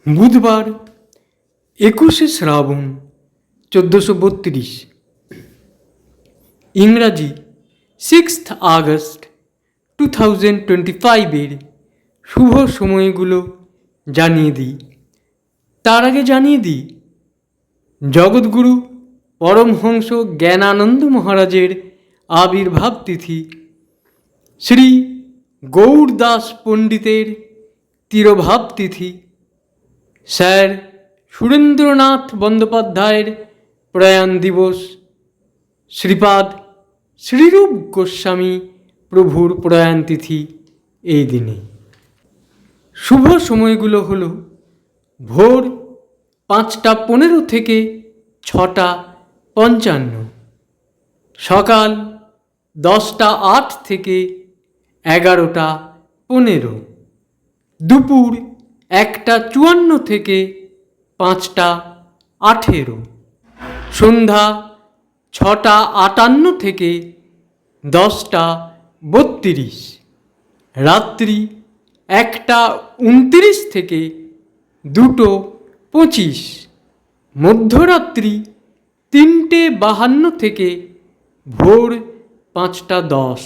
বুধবার 21শে শ্রাবণ 1432, ইংরাজি 6th August 2025 শুভ সময়গুলো জানিয়ে দিই। তার আগে জানিয়ে দিই জগৎগুরু পরমহংস জ্ঞানানন্দ মহারাজের আবির্ভাব তিথি, শ্রী গৌরদাস পণ্ডিতের তিরোভাব তিথি, স্যার সুরেন্দ্রনাথ বন্দ্যোপাধ্যায়ের প্রয়াণ দিবস, শ্রীপাদ শ্রীরূপ গোস্বামী প্রভুর প্রয়াণ তিথি এই দিনে। শুভ সময়গুলো হল ভোর 5:15 থেকে 6:55, সকাল 10:08 থেকে 11:15, দুপুর 1:54 থেকে 5:18, সন্ধ্যা 6:58 থেকে 10:32, রাত্রি 1:29 থেকে 2:25, মধ্যরাত্রি 3:52 থেকে ভোর 5:10।